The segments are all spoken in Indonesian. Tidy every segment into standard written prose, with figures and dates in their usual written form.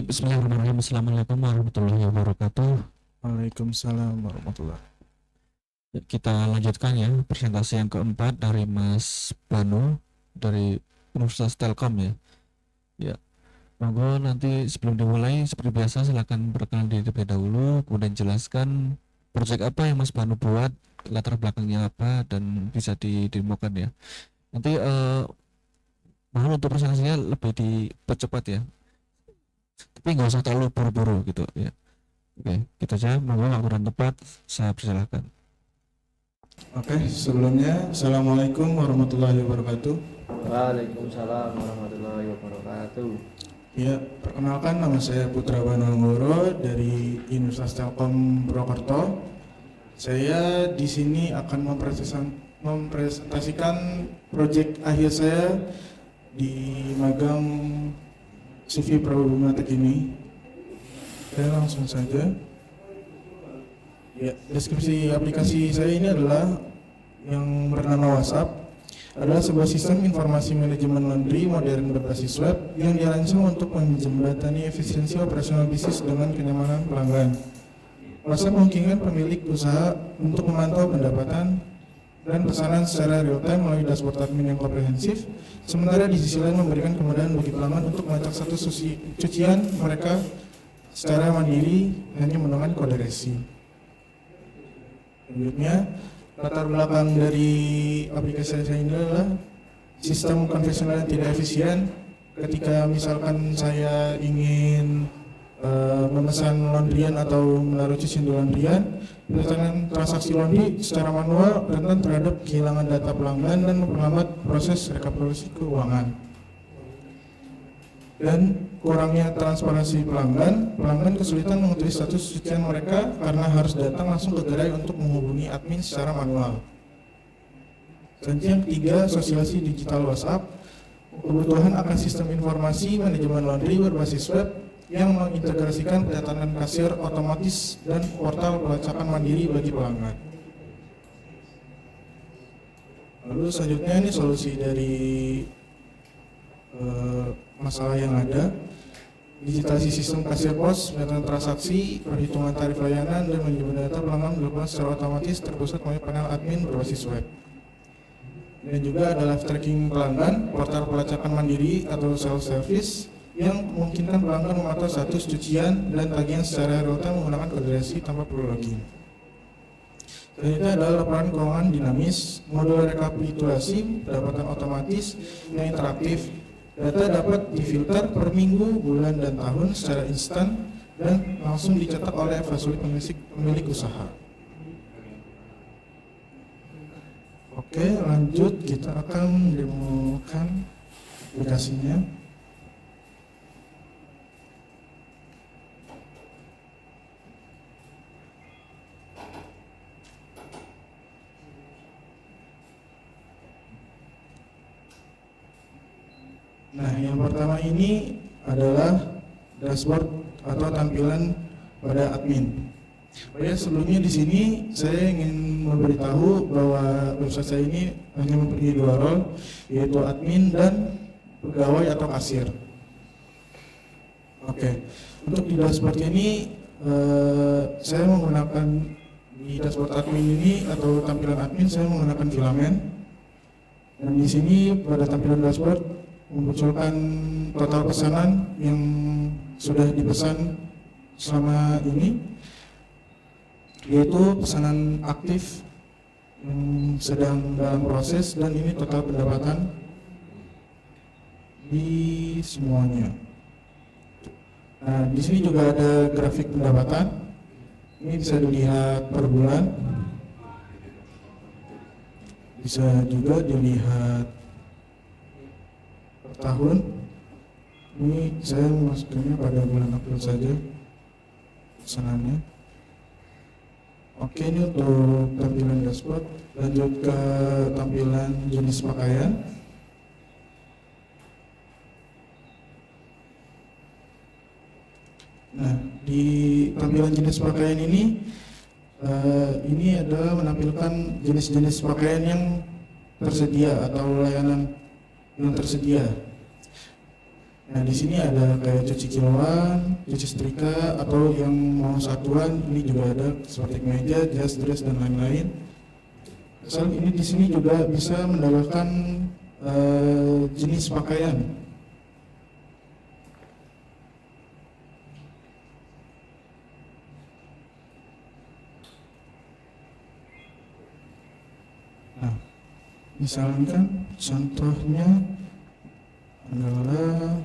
Bismillahirrahmanirrahim. Assalamualaikum warahmatullahi wabarakatuh. Waalaikumsalam warahmatullahi. Kita lanjutkan ya presentasi yang keempat dari Mas Banu dari Universitas Telkom ya. Ya, monggo nanti sebelum dimulai seperti biasa silakan perkenalan diri terlebih dahulu, kemudian jelaskan proyek apa yang Mas Banu buat, latar belakangnya apa dan bisa didemokan ya. Nanti mohon untuk presentasinya lebih dipercepat ya. Tapi nggak usah terlalu buru-buru gitu ya. Oke, kita aja monggo waktu dan tempat saya persilahkan. Oke, sebelumnya Assalamualaikum warahmatullahi wabarakatuh. Waalaikumsalam warahmatullahi wabarakatuh. Ya, perkenalkan nama saya Putra Bananggoro dari Universitas Telkom Purwokerto. Saya di sini akan mempresentasikan proyek akhir saya di magang CV Problematik ini. Saya langsung saja. Ya, deskripsi aplikasi saya ini adalah yang bernama WhatsApp, adalah sebuah sistem informasi manajemen laundry modern berbasis web yang dirancang untuk menjembatani efisiensi operasional bisnis dengan kenyamanan pelanggan. WhatsApp memungkinkan pemilik usaha untuk memantau pendapatan dan pesanan secara real time melalui dashboard admin yang komprehensif, sementara di sisi lain memberikan kemudahan bagi pelanggan untuk melacak status cucian mereka secara mandiri hanya menggunakan kode resi. Selanjutnya, latar belakang dari aplikasi saya ini adalah sistem konvensional yang tidak efisien. Ketika misalkan saya ingin memesan laundryan atau menaruh cucian di laundryan, berdasarkan transaksi laundry secara manual rentan terhadap kehilangan data pelanggan dan memperlambat proses rekapitulasi keuangan. Dan kurangnya transparansi pelanggan kesulitan mengetahui status cucian mereka karena harus datang langsung ke gerai untuk menghubungi admin secara manual. Selanjutnya yang ketiga, sosialisasi digital WhatsApp, kebutuhan akan sistem informasi manajemen laundry berbasis web yang mengintegrasikan pencatatan kasir otomatis dan portal pelacakan mandiri bagi pelanggan. Lalu selanjutnya ini solusi dari masalah yang ada, digitalisasi sistem kasir pos, pencatat transaksi, perhitungan tarif layanan, dan manajemen data pelanggan dilakukan secara otomatis terpusat melalui panel admin berbasis web. Dan juga ada live tracking pelanggan, portal pelacakan mandiri atau self service yang memungkinkan pelanggan memantau status cucian dan tagihan secara real time menggunakan kode resi tanpa perlu login. Selanjutnya adalah laporan keuangan dinamis, modul rekapitulasi, pendapatan otomatis yang interaktif. Data dapat difilter per minggu, bulan, dan tahun secara instan dan langsung dicetak oleh evaluasi pemilik usaha. Oke, lanjut kita akan demokan aplikasinya. Nah, yang pertama ini adalah dashboard atau tampilan pada admin. Sebelumnya di sini saya ingin memberitahu bahwa website saya ini hanya mempunyai dua role, yaitu admin dan pegawai atau kasir. Oke, untuk di dashboard ini saya menggunakan di dashboard admin ini atau tampilan admin saya menggunakan filament. Dan di sini pada tampilan dashboard memunculkan total pesanan yang sudah dipesan selama ini, yaitu pesanan aktif yang sedang dalam proses, dan ini total pendapatan di semuanya. Nah, di sini juga ada grafik pendapatan. Ini bisa dilihat per bulan, bisa juga dilihat tahun. Ini saya masukkannya pada bulan April saja pesanannya. Oke, ini untuk tampilan dashboard. Lanjut ke tampilan jenis pakaian. Nah, di tampilan jenis pakaian ini adalah menampilkan jenis-jenis pakaian yang tersedia atau layanan yang tersedia. Nah, di sini ada kayak cuci kiloan, cuci setrika, atau yang mau satuan, ini juga ada seperti kemeja, jas, dress, dan lain-lain. Selain ini di sini juga bisa mendapatkan jenis pakaian. Nah, misalkan contohnya adalah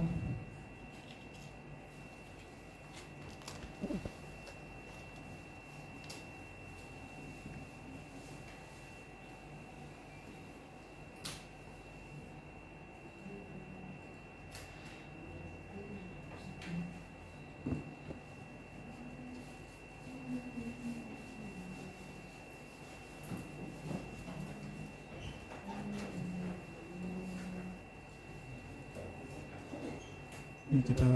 ini kita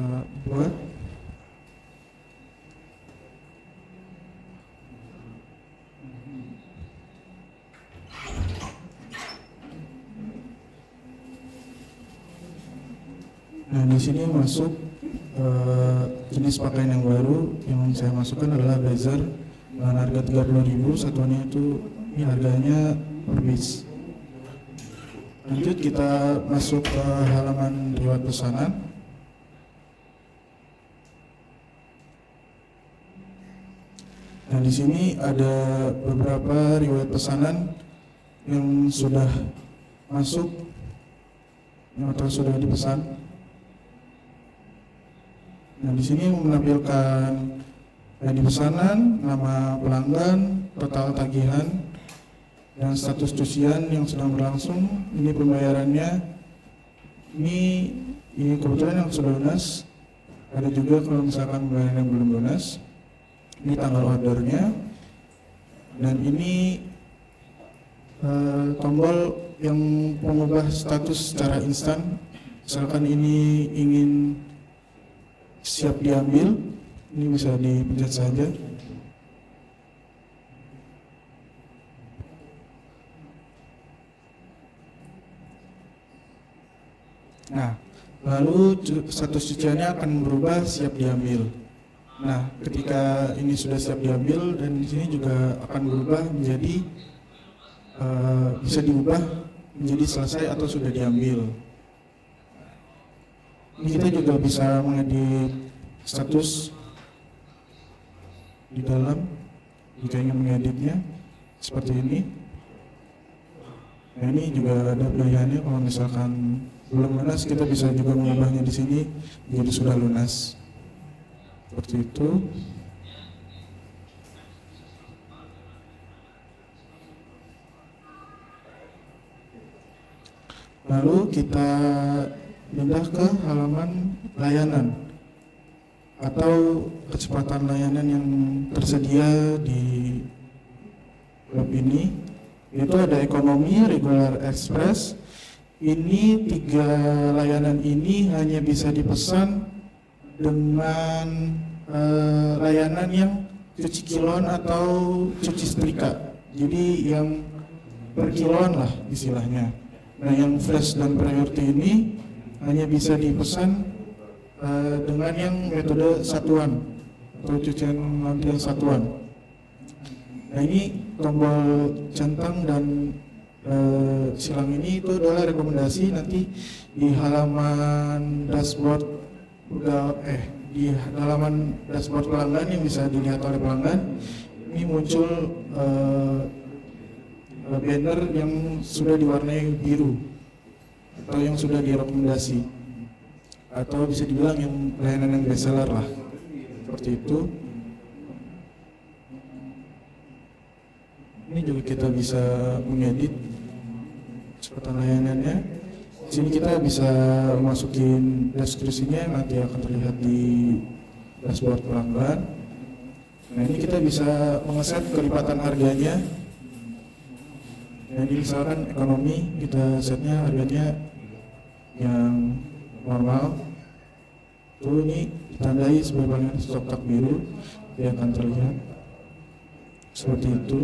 buat. Nah, di sini masuk jenis pakaian yang baru yang saya masukkan adalah blazer dengan harga 30.000, satuannya itu ini harganya per piece. Lanjut kita masuk ke halaman riwayat pesanan. Nah, di sini ada beberapa riwayat pesanan yang sudah masuk atau sudah dipesan. Nah, di sini menampilkan di pesanan, nama pelanggan, total tagihan, dan status cucian yang sedang berlangsung. Ini pembayarannya. Ini kebetulan yang sudah lunas. Ada juga kalau misalkan pembayaran yang belum lunas. Ini tanggal ordernya. Dan ini tombol yang mengubah status secara instan. Misalkan ini ingin siap diambil, ini bisa dipencet saja. Nah, lalu status cuciannya akan berubah siap diambil. Nah, ketika ini sudah siap diambil, dan di sini juga akan berubah menjadi bisa diubah menjadi selesai atau sudah diambil. Ini kita juga bisa mengedit status di dalam jika ingin mengeditnya seperti ini. Nah, ini juga ada pilihannya. Kalau misalkan belum lunas, kita bisa juga mengubahnya di sini menjadi sudah lunas. Seperti itu. Lalu kita pindah ke halaman layanan atau kecepatan layanan yang tersedia di web ini. Itu ada ekonomi, regular, express. Ini 3 layanan ini hanya bisa dipesan dengan layanan yang cuci kiloan atau cuci setrika. Jadi yang per kiloan lah istilahnya. Nah, yang fresh dan priority ini hanya bisa dipesan dengan yang metode satuan atau cucian lantai satuan. Nah, ini tombol centang dan silang ini itu adalah rekomendasi nanti di halaman dashboard di halaman dashboard pelanggan yang bisa dilihat oleh pelanggan. Ini muncul banner yang sudah diwarnai biru atau yang sudah direkomendasi, atau bisa dibilang yang layanan yang best seller lah, seperti itu. Ini juga kita bisa mengedit seperti layanannya. Di sini kita bisa masukin deskripsinya, nanti akan terlihat di dashboard pelanggan. Nah, ini kita bisa mengeset kelipatan harganya. Nah, ini misalkan ekonomi, kita setnya harganya yang normal. Tuh, ini ditandai sebagai pelanggan stok tak biru, dia akan terlihat seperti itu.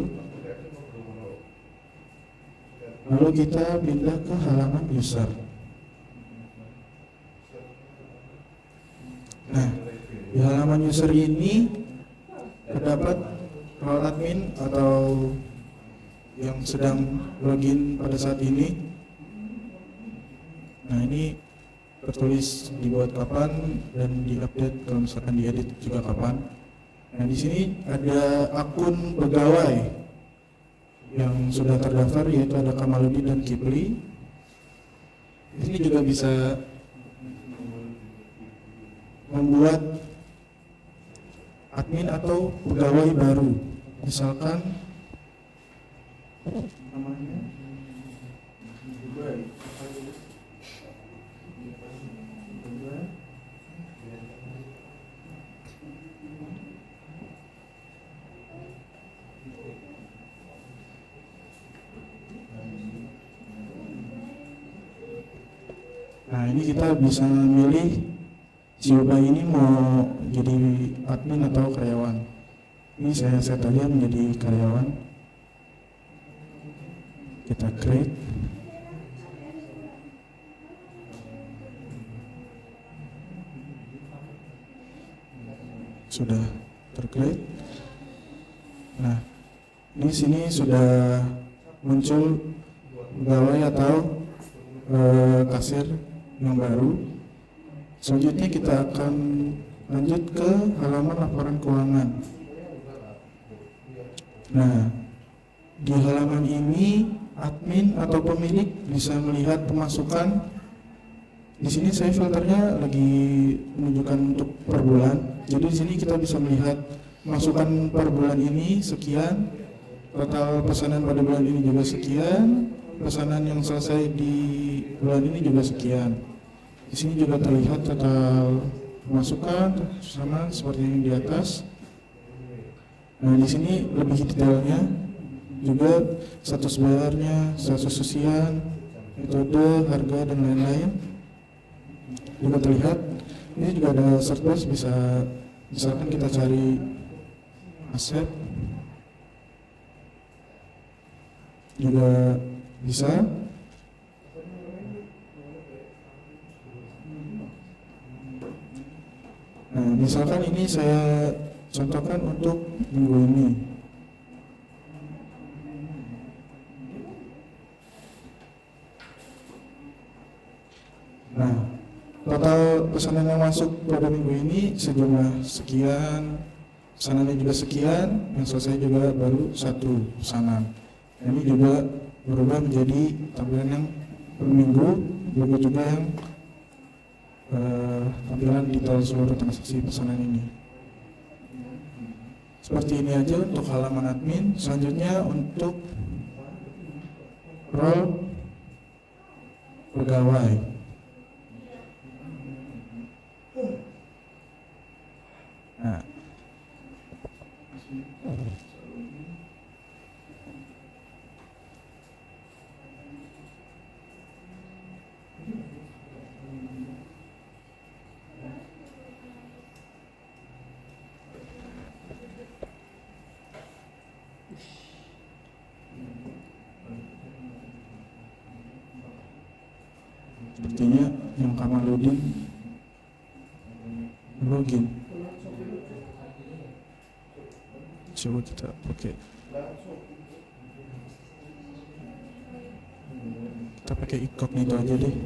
Lalu kita pindah ke halaman user. halaman user ini terdapat role admin atau yang sedang login pada saat ini. Nah, ini tertulis dibuat kapan dan diupdate kalau misalkan diedit juga kapan. Nah, di sini ada akun pegawai yang sudah terdaftar, yaitu ada Kamaludin dan Kipli. Di sini juga bisa membuat admin atau pegawai baru. Misalkan namanya Nah, ini kita bisa milih si Ubay ini mau jadi admin atau karyawan. Ini saya set aja menjadi karyawan. Kita create. Sudah tercreate. Nah, di sini sudah muncul pegawai atau kasir yang baru. Selanjutnya kita akan lanjut ke halaman laporan keuangan. Nah, di halaman ini admin atau pemilik bisa melihat pemasukan. Di sini saya filternya lagi menunjukkan untuk per bulan. Jadi di sini kita bisa melihat masukan per bulan ini sekian, total pesanan pada bulan ini juga sekian, pesanan yang selesai di bulan ini juga sekian. Di sini juga terlihat total pemasukan sama seperti yang di atas. Nah, di sini lebih detailnya juga status bayarnya, status susian, metode, harga dan lain-lain juga terlihat. Ini juga ada search bar, bisa misalkan kita cari aset juga bisa. Nah, misalkan ini saya contohkan untuk minggu ini. Nah, total pesanan yang masuk pada minggu ini sejumlah sekian, pesanannya juga sekian, yang selesai juga baru satu pesanan. Ini juga berubah menjadi tampilan yang per minggu, juga yang tampilan detail seluruh transaksi pesanan ini. Seperti ini aja untuk halaman admin. Selanjutnya untuk role pegawai. Nah, sepertinya yang Kamaludin login. Coba kita pakai incognito aja deh.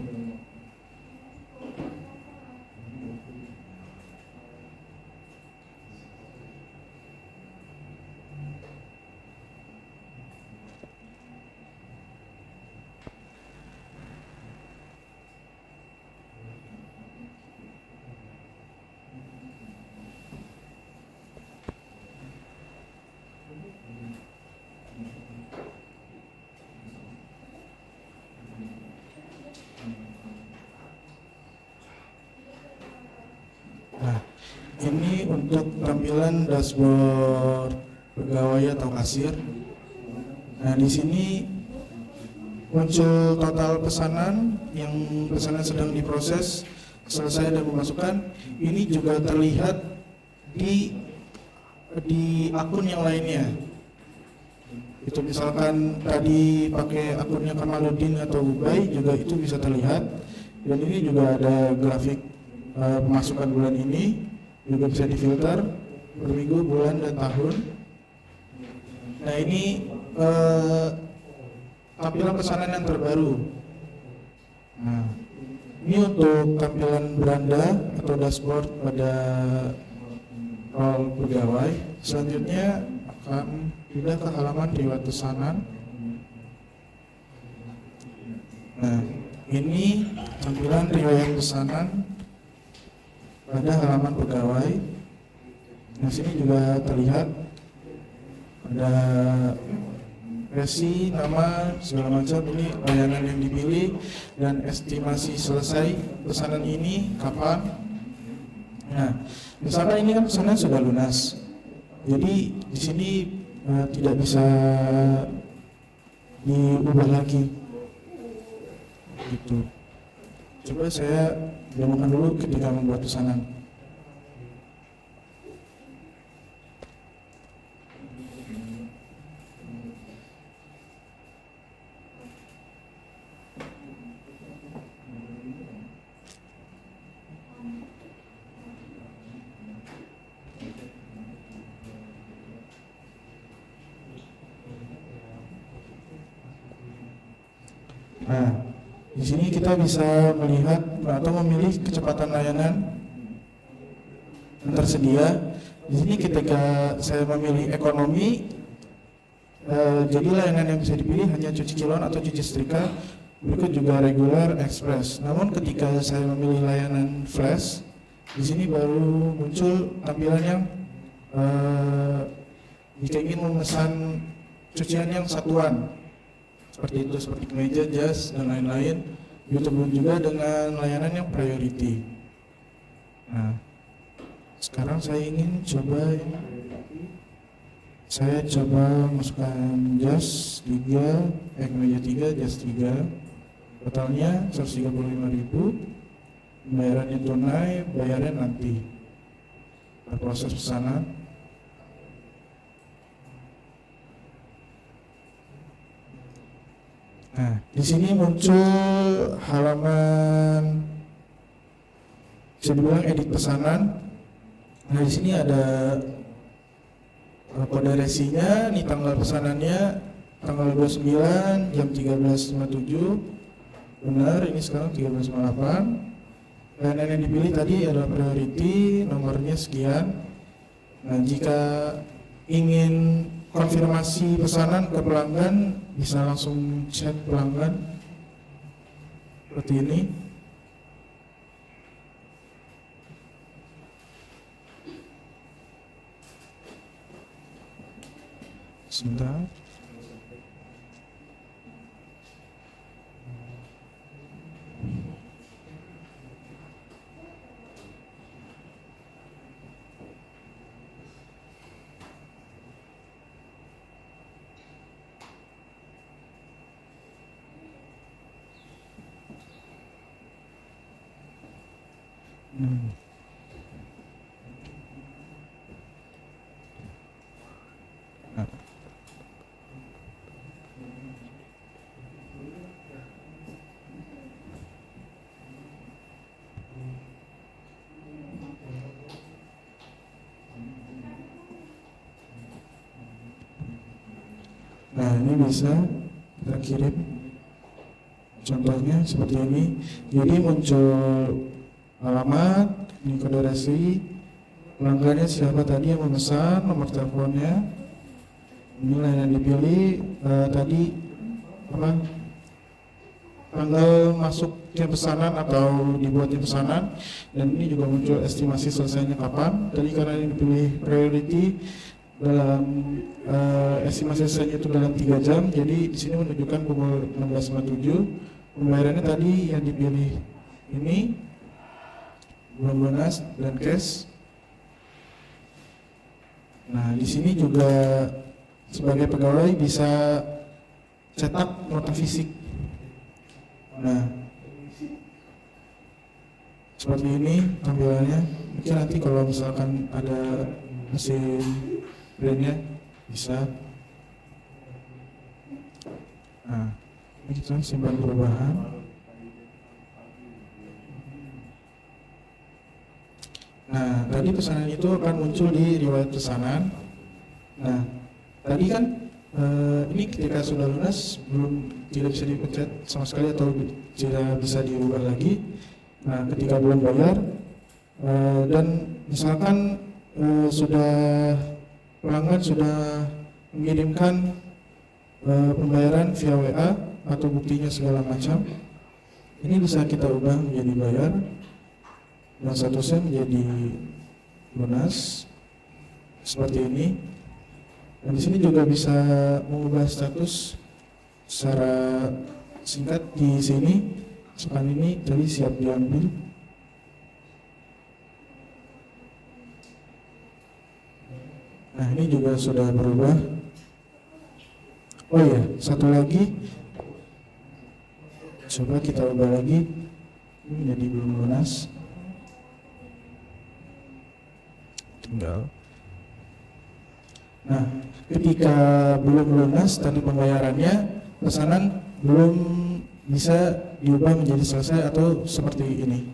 Nah, ini untuk tampilan dashboard pegawai atau kasir. Nah, di sini muncul total pesanan, yang pesanan sedang diproses, selesai dan memasukkan. Ini juga terlihat di akun yang lainnya. Itu misalkan tadi pakai akunnya Kamaludin atau Ubay juga itu bisa terlihat. Dan ini juga ada grafik pemasukan bulan ini juga bisa difilter per minggu, bulan, dan tahun. Nah ini tampilan pesanan yang terbaru. Nah ini untuk tampilan beranda atau dashboard pada role pegawai. Selanjutnya akan pindah ke halaman riwayat pesanan. Nah ini tampilan riwayat pesanan pada halaman pegawai. Nah sini juga terlihat ada resi, nama, segala macam. Ini layanan yang dipilih dan estimasi selesai pesanan ini kapan. Nah misalkan ini kan pesanan sudah lunas, jadi di sini tidak bisa diubah lagi gitu. Coba saya demokan dulu ketika membuat pesanan. Nah, di sini kita bisa melihat atau memilih kecepatan layanan yang tersedia. Di sini ketika saya memilih ekonomi, jadi layanan yang bisa dipilih hanya cuci kilon atau cuci setrika, berikut juga regular, express. Namun ketika saya memilih layanan flash, di sini baru muncul tampilan yang jika ingin memesan cucian yang satuan, seperti itu, seperti kemeja, jas, dan lain-lain. YouTube juga dengan layanan yang priority. Nah, sekarang saya ingin coba masukkan jas 3, kemeja 3, jas 3. Totalnya 135.000. Bayarannya tunai, bayarnya nanti. Proses pesanan. Nah, di sini muncul halaman bisa dibilang edit pesanan. Nah, di sini ada kode resinya, ini tanggal pesanannya tanggal 29 jam 13.57. Benar, ini sekarang 13.58. Layanan yang dipilih tadi adalah priority, nomornya sekian. Nah, jika ingin konfirmasi pesanan ke pelanggan, bisa langsung chat pelanggan seperti ini. Sebentar. Nah, ini bisa kita kirim contohnya seperti ini. Jadi muncul alamat, ini kode resi, pelanggannya siapa tadi yang memesan, nomor teleponnya, nilai yang dipilih, tadi apa, tanggal masuknya pesanan atau dibuatnya pesanan, dan ini juga muncul estimasi selesainya kapan. Tadi karena ini dipilih priority, dalam estimasi selesainya itu dalam 3 jam, jadi di sini menunjukkan pukul 16.57. Pembayarannya tadi yang dipilih ini belum lunas dan cash. Nah, di sini juga sebagai pegawai bisa cetak nota fisik. Nah, seperti ini tampilannya. Mungkin nanti kalau misalkan ada mesin brandnya bisa. Nah, ini kita simpan perubahan. Nah, tadi pesanan itu akan muncul di riwayat pesanan. Nah, tadi kan ini ketika sudah lunas belum, tidak bisa dipencet sama sekali atau tidak bisa diubah lagi. Nah, ketika belum bayar dan misalkan pelanggan sudah mengirimkan pembayaran via WA atau buktinya segala macam, ini bisa kita ubah menjadi bayar dan statusnya menjadi lunas seperti ini. Dan di sini juga bisa mengubah status secara singkat di sini. Misalkan ini tadi siap diambil. Nah, ini juga sudah berubah. Oh iya, satu lagi. Coba kita ubah lagi. Ini jadi belum lunas. Tinggal. Nah, ketika belum lunas tadi pembayarannya, pesanan belum bisa diubah menjadi selesai atau seperti ini.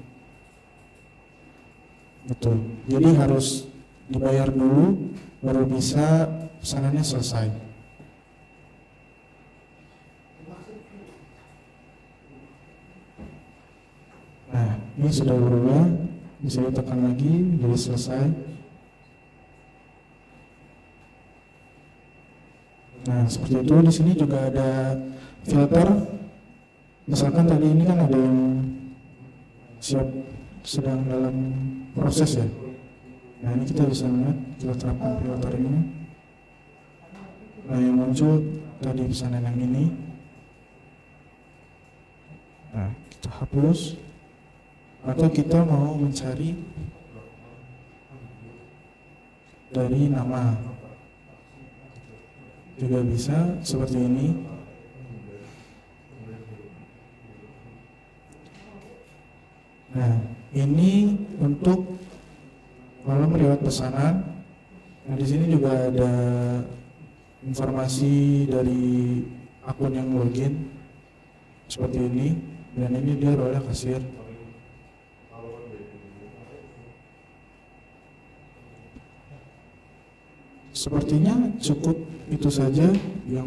Betul. Jadi harus dibayar dulu baru bisa pesanannya selesai. Nah, ini sudah berubah, bisa ditekan lagi jadi selesai. Nah, seperti itu. Di sini juga ada filter. Misalkan tadi ini kan ada yang sedang dalam proses ya. Nah, ini kita bisa lihat, kita terapkan filter ini. Nah, yang muncul tadi pesanan yang ini. Nah, kita hapus. Atau kita mau mencari dari nama, juga bisa seperti ini. Nah, ini untuk kolom riwayat pesanan. Nah, di sini juga ada informasi dari akun yang login seperti ini. Dan ini dia role kasir. Sepertinya cukup itu saja yang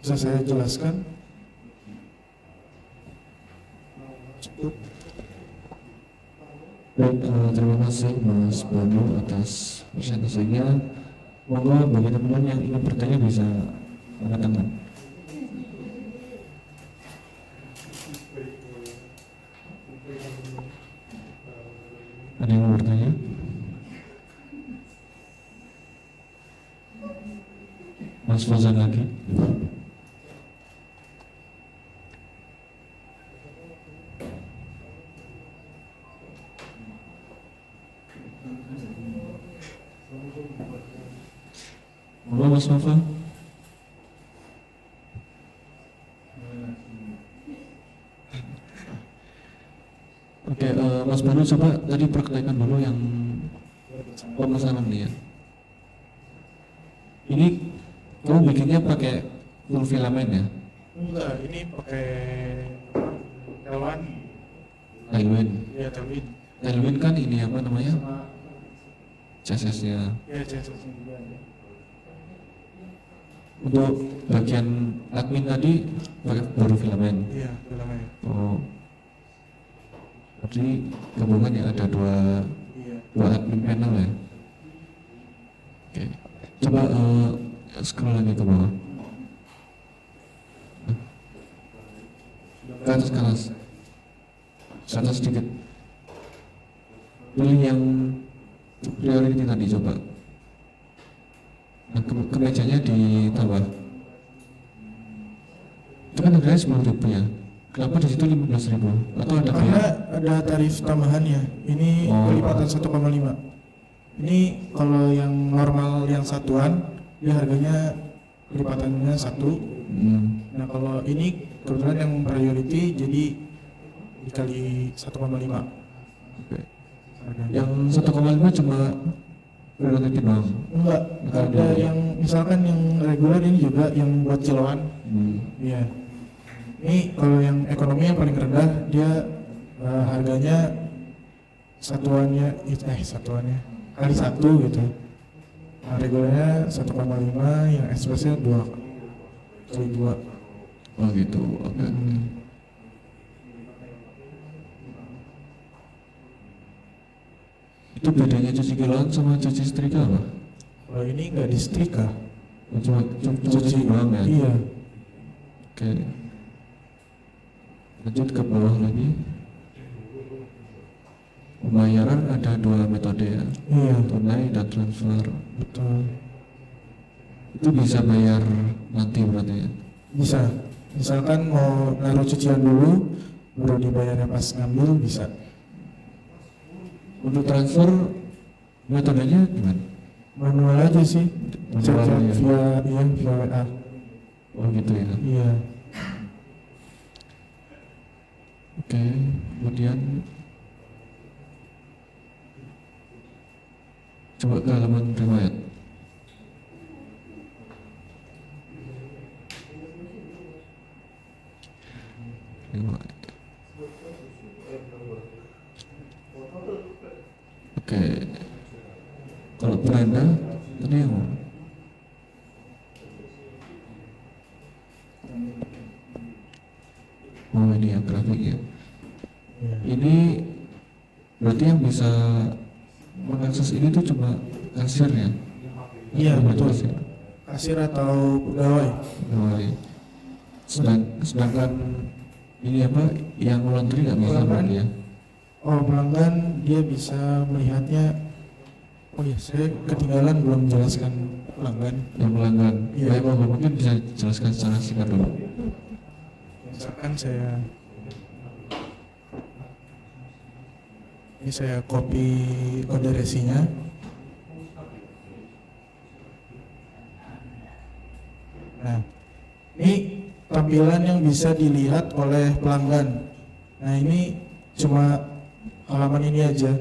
bisa saya jelaskan. Cukup. Baik, terima kasih Mas Banu atas presentasinya. Monggo bagi teman-teman yang ingin bertanya bisa angkat tangan. Ada yang mau bertanya? Mas Fauzan lagi. Halo Mas Nova. Oke, Mas Banu coba tadi praktekkan dulu yang pemesanan nih ya. Ini kamu bikinnya pakai full filament ya? Enggak, ini pakai Telwan. Tailwind. Ya, Telwin. Tailwind kan ini apa namanya? CSS-nya. Ya, CSS juga ada. Untuk bagian admin tadi pakai baru filament. Iya, filament. Oh. Berarti gabungan ya ada dua Iya. admin panel ya. Oke. Coba scroll lagi ke bawah. Ke atas, ke atas. Ke atas sedikit. Pilih yang priority tadi coba. Nah, kemejanya ditambah. Itu kan harganya 10.000 ya. Kenapa di situ 15.000? Atau ada Karena biaya? ada tarif tambahannya. Ini pelipatan 1,5. Ini kalau yang normal yang satuan, dia harganya pelipatannya 1. Nah, kalau ini kebetulan yang priority jadi dikali 1,5. Oke. Yang 1,5 cuma priority doang. Enggak, ada yang misalkan yang reguler ini juga yang buat kiloan. Iya. Ini kalau yang ekonomi yang paling rendah dia harganya satuannya kali satu gitu. Nah, regulernya 1,5, yang ekspresnya 2 kali 2. Oh gitu, oke. Itu bedanya cuci kiloan sama cuci setrika apa? Kalau ini nggak disetrika, Cuma cuci doang ya? Iya. Oke. Lanjut ke bawah lagi. Pembayaran ada 2 metode ya, Iya, tunai dan transfer. betul. Itu bisa bayar nanti berarti ya? Bisa. Misalkan mau naruh cucian dulu, baru dibayarnya pas ngambil bisa. Untuk transfer metodenya gimana? Manual aja sih. Manual Chat ya? via WA. Oh gitu ya. Iya. Oke, kemudian coba ke halaman riwayat. Riwayat. Oke, kalau beranda tadi yang mana? Oh ini yang grafik ya. Ini berarti yang bisa mengakses ini tuh cuma kasir ya? Iya, Cuma betul. kasir. Kasir atau pegawai. Oh, iya. Sedangkan ini apa yang laundry nggak bisa Pelanggan. berarti ya? Oh, pelanggan dia bisa melihatnya. Oh iya, saya ketinggalan belum jelaskan pelanggan. Yang pelanggan. Iya. Baik, Bapak, mungkin bisa jelaskan secara singkat dulu. Misalkan saya copy kode resinya. Nah, ini tampilan yang bisa dilihat oleh pelanggan. Nah, ini cuma halaman ini aja,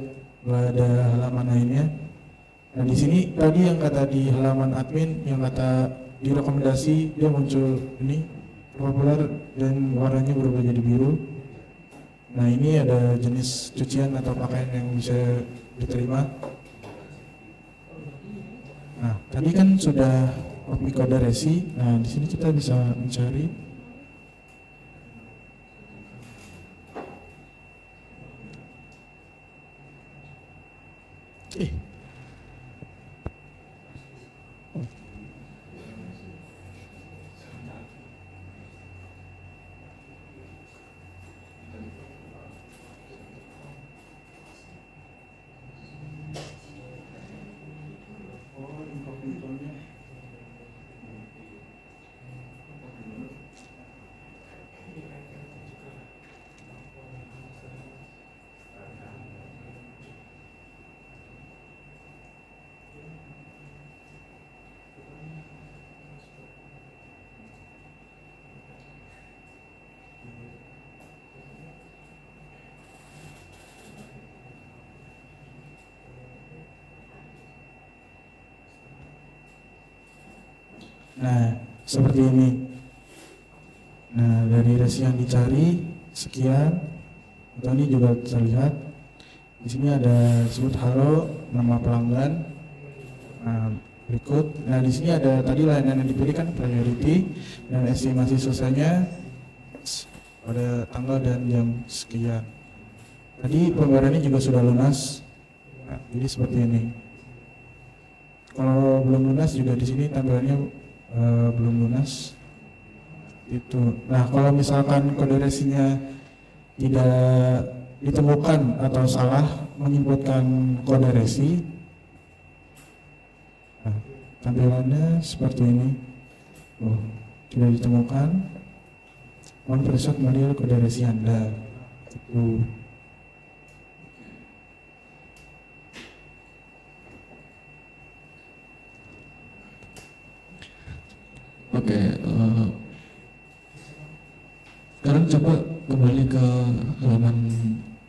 nggak ada halaman lainnya. Nah, di sini tadi yang kata di halaman admin, yang kata di rekomendasi dia muncul ini populer dan warnanya berubah jadi biru. Nah, ini ada jenis cucian atau pakaian yang bisa diterima. Nah, tadi kan sudah copy kode resi. Nah, di sini kita bisa mencari. Nah, seperti ini. Nah, dari resi yang dicari sekian. Atau ini juga terlihat. Di sini ada disebut halo, nama pelanggan. Nah, berikut. Nah, di sini ada tadi layanan yang dipilih kan priority dan estimasi selesainya pada tanggal dan jam sekian. Tadi pembayarannya juga sudah lunas. Nah, jadi seperti ini. Kalau belum lunas juga di sini tampilannya belum lunas itu. Nah, kalau misalkan kode resinya tidak ditemukan atau salah menginputkan kode resi, nah, tampilannya seperti ini. Oh, tidak ditemukan. Mohon periksa kembali kode resi Anda. Itu. Oke, sekarang coba kembali ke halaman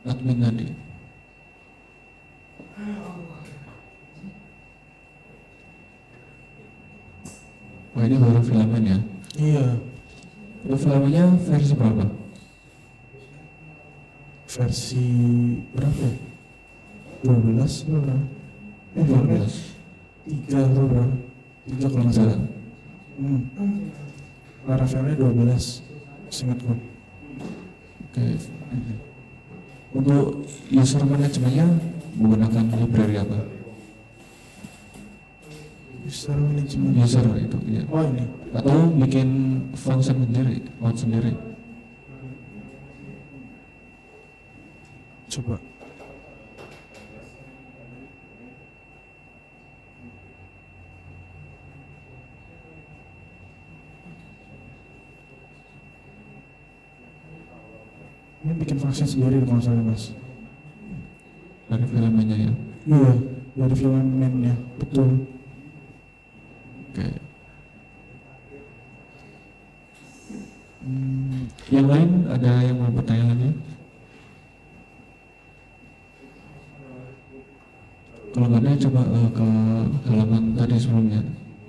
admin tadi. Wah, ini baru filamen ya? Iya, Itu filamennya versi berapa? versi berapa? Ya? 12 berapa? 12. 3 berapa? 3 kalau nggak salah. Laravelnya 12 seingatku. Oke. Untuk user manajemennya menggunakan library apa? User management. User itu, ya. Oh ini. Atau bikin function sendiri, mode sendiri. Coba. Ini bikin function sendiri kalau nggak salah mas. Dari filmnya ya. Iya, dari film mainnya, betul. Oke. Yang lain ada yang mau bertanya lagi? Kalau nggak ada coba ke halaman tadi sebelumnya.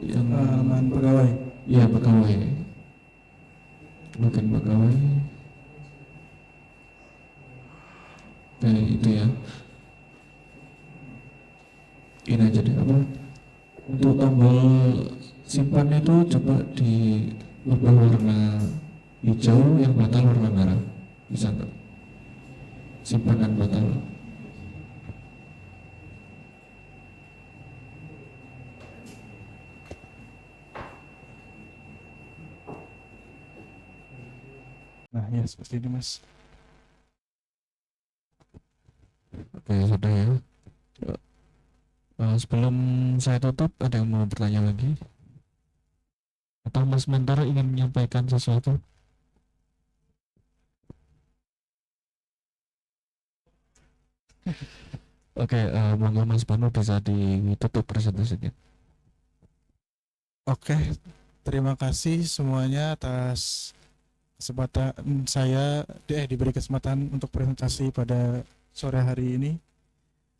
Yang Halaman pegawai. iya pegawai. Login pegawai. Oke itu ya. Ini aja deh apa? Untuk tombol simpan itu coba diubah warna hijau, yang batal warna merah. Bisa nggak? Simpan dan batal. Nah ya seperti ini mas. Oke sudah ya. Sebelum saya tutup, ada yang mau bertanya lagi? Atau Mas Mentor ingin menyampaikan sesuatu? Oke, monggo Mas Banu bisa ditutup presentasinya. Oke, terima kasih semuanya atas kesempatan saya diberi kesempatan untuk presentasi pada sore hari ini.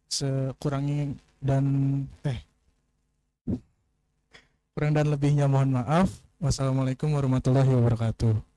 Sekurangnya dan kurang dan lebihnya mohon maaf. Wassalamualaikum warahmatullahi wabarakatuh.